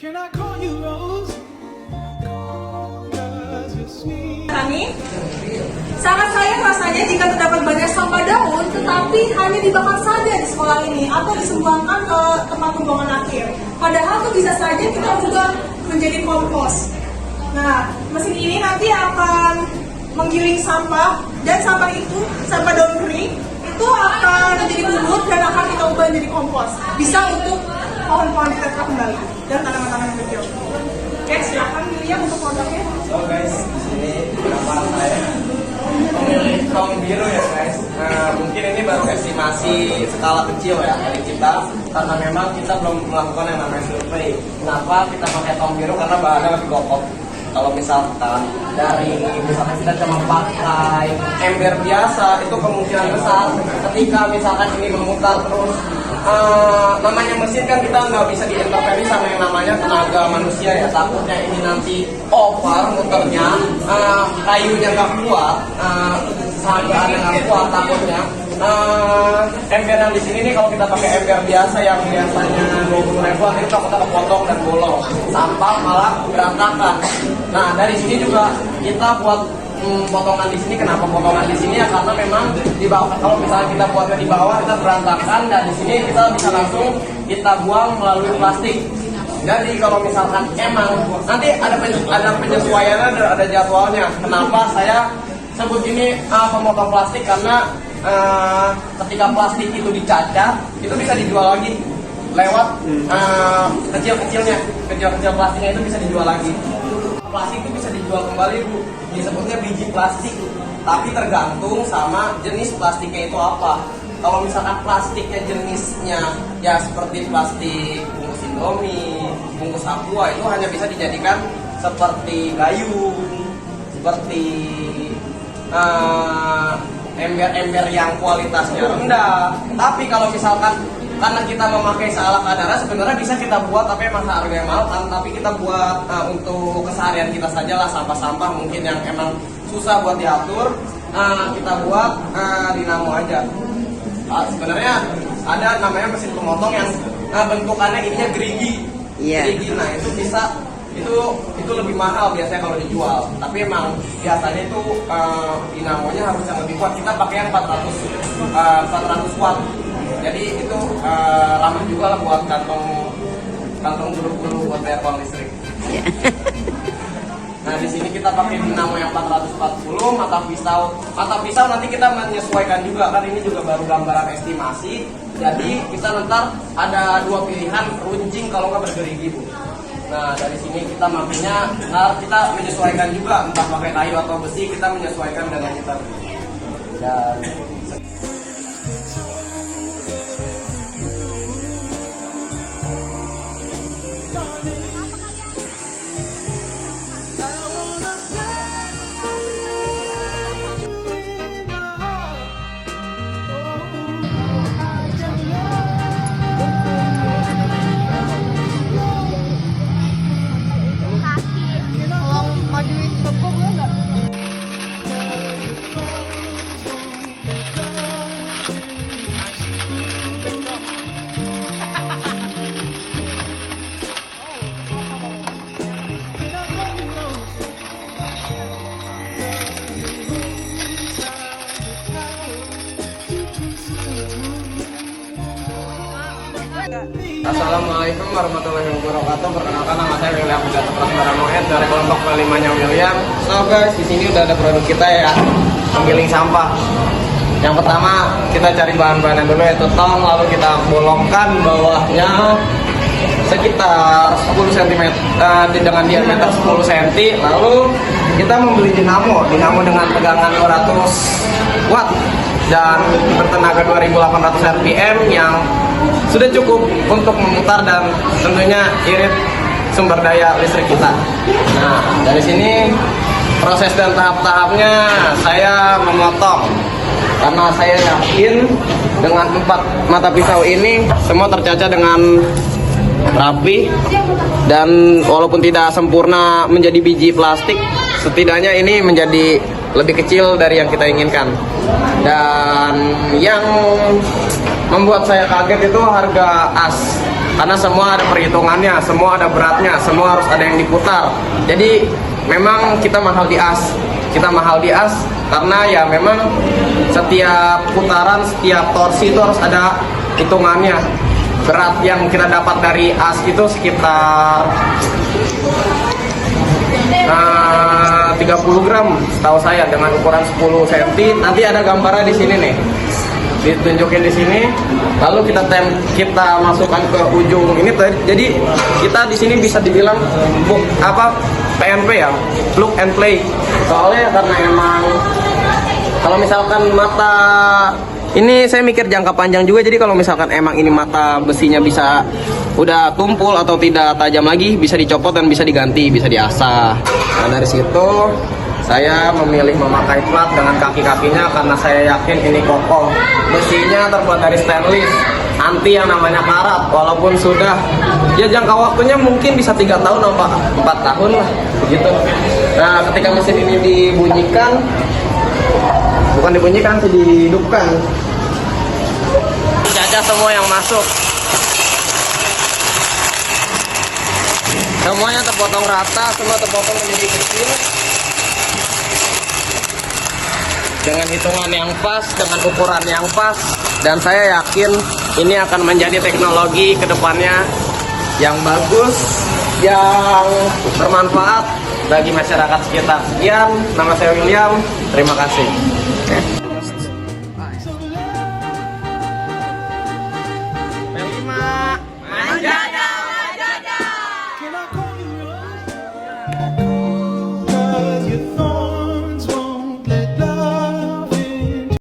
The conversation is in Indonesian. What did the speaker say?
Kami sangat sayang rasanya jika terdapat banyak sampah daun tetapi hanya dibakar saja di sekolah ini atau disumbangkan ke tempat pembuangan akhir. Padahal itu bisa saja kita juga menjadi kompos. Nah, mesin ini nanti akan menggiling sampah dan sampah itu, sampah daun kering itu akan menjadi bubur dan akan kita ubah menjadi kompos. Bisa untuk pohon-pohon ditetra kembali dan tanaman-tanaman yang hijau. Oke, silakan William untuk produknya. So guys, ini gambar saya memilih kaum biru ya guys. Mungkin ini baru estimasi skala kecil ya dari kita, karena memang kita belum melakukan yang namanya survei. Kenapa kita pakai kaum biru? Karena bahannya lebih kokoh. Kalau misalkan kita cuma pakai ember biasa, itu kemungkinan besar ketika misalkan ini memutar terus, namanya mesin kan kita nggak bisa diintervensi sama yang namanya tenaga manusia ya. Takutnya ini nanti over muternya, kayunya nggak kuat, sanggaannya nggak kuat takutnya. Ember yang di sini nih kalau kita pakai ember biasa yang biasanya 20 ribuan itu takutnya kepotong dan bolong, sampah malah berantakan. Nah dari sini juga kita buat potongan di sini. Kenapa potongan di sini ya? Karena memang di bawah, kalau misalnya kita buatnya di bawah kita berantakan, dan di sini kita bisa langsung kita buang melalui plastik. Jadi kalau misalkan emang nanti ada penyesuaiannya, ada jadwalnya. Kenapa saya sebut ini pemotong plastik? Karena ketika plastik itu dicacat, itu bisa dijual lagi lewat kecil plastiknya itu bisa dijual lagi. Plastik itu bisa dijual kembali Bu, disebutnya biji plastik, tapi tergantung sama jenis plastiknya itu apa. Kalau misalkan plastiknya jenisnya ya seperti plastik bungkus Indomie, bungkus aqua, itu hanya bisa dijadikan seperti gayung, seperti ember-ember yang kualitasnya rendah. Tapi kalau misalkan karena kita memakai seala kadar, sebenarnya bisa kita buat, tapi emang harganya mahal kan. Tapi kita buat untuk keseharian kita saja lah, sampah-sampah mungkin yang emang susah buat diatur, kita buat dinamo aja. Sebenarnya ada namanya mesin pemotong yang bentukannya ininya gerigi. Gerigi, nah itu bisa, itu lebih mahal biasanya kalau dijual. Tapi emang biasanya itu dinamonya harus yang lebih kuat. Kita pakai yang 400 watt. Jadi itu ramah juga lah buat kantong bulu-bulu buat bayar uang listrik. Nah di sini kita pakai dinamo yang 440, mata pisau nanti kita menyesuaikan juga, kan ini juga baru gambaran estimasi. Jadi kita ntar ada dua pilihan, runcing kalau nggak bergerigi Bu. Nah dari sini kita makanya kita menyesuaikan juga, entah pakai kayu atau besi, kita menyesuaikan dengan kita. Dan Assalamualaikum warahmatullahi wabarakatuh. Perkenalkan nama saya William Prasmaran dari kelompok kelimanya William. So guys, di sini udah ada produk kita ya, penggiling sampah. Yang pertama kita cari bahan-bahannya dulu, yaitu tong, lalu kita bolongkan bawahnya sekitar 10 cm dengan diameter 10 cm. Lalu kita membeli dinamo dengan tegangan 200 watt dan bertenaga 2800 rpm yang sudah cukup untuk memutar dan tentunya irit sumber daya listrik kita. Nah, dari sini proses dan tahap-tahapnya saya memotong, karena saya yakin dengan 4 mata pisau ini semua tercaca dengan rapi, dan walaupun tidak sempurna menjadi biji plastik, setidaknya ini menjadi lebih kecil dari yang kita inginkan. Dan yang membuat saya kaget itu harga as karena semua ada perhitungannya, semua ada beratnya, semua harus ada yang diputar. Jadi memang kita mahal di as. Kita mahal di as karena ya memang setiap putaran, setiap torsi itu harus ada hitungannya. Berat yang kita dapat dari as itu sekitar 30 gram setahu saya dengan ukuran 10 cm. Nanti ada gambarnya di sini nih, ditunjukin di sini. Lalu kita masukkan ke ujung ini. Jadi kita di sini bisa dibilang PNP ya, plug and play. Soalnya karena emang kalau misalkan mata ini saya mikir jangka panjang juga. Jadi kalau misalkan emang ini mata besinya bisa udah tumpul atau tidak tajam lagi, bisa dicopot dan bisa diganti, bisa diasah. Nah dari situ saya memilih memakai plat dengan kaki-kakinya karena saya yakin ini kokoh. Besinya terbuat dari stainless, anti yang namanya karat. Walaupun sudah ya jangka waktunya mungkin bisa 3 tahun atau 4 tahun lah begitu. Nah ketika mesin ini dibunyikan, bukan dibunyikan sih, dihidupkan, caca semua yang masuk, semuanya terpotong rata, semua terpotong menjadi kecil dengan hitungan yang pas, dengan ukuran yang pas. Dan saya yakin ini akan menjadi teknologi kedepannya yang bagus, yang bermanfaat bagi masyarakat sekitar. Sekian, nama saya William, terima kasih.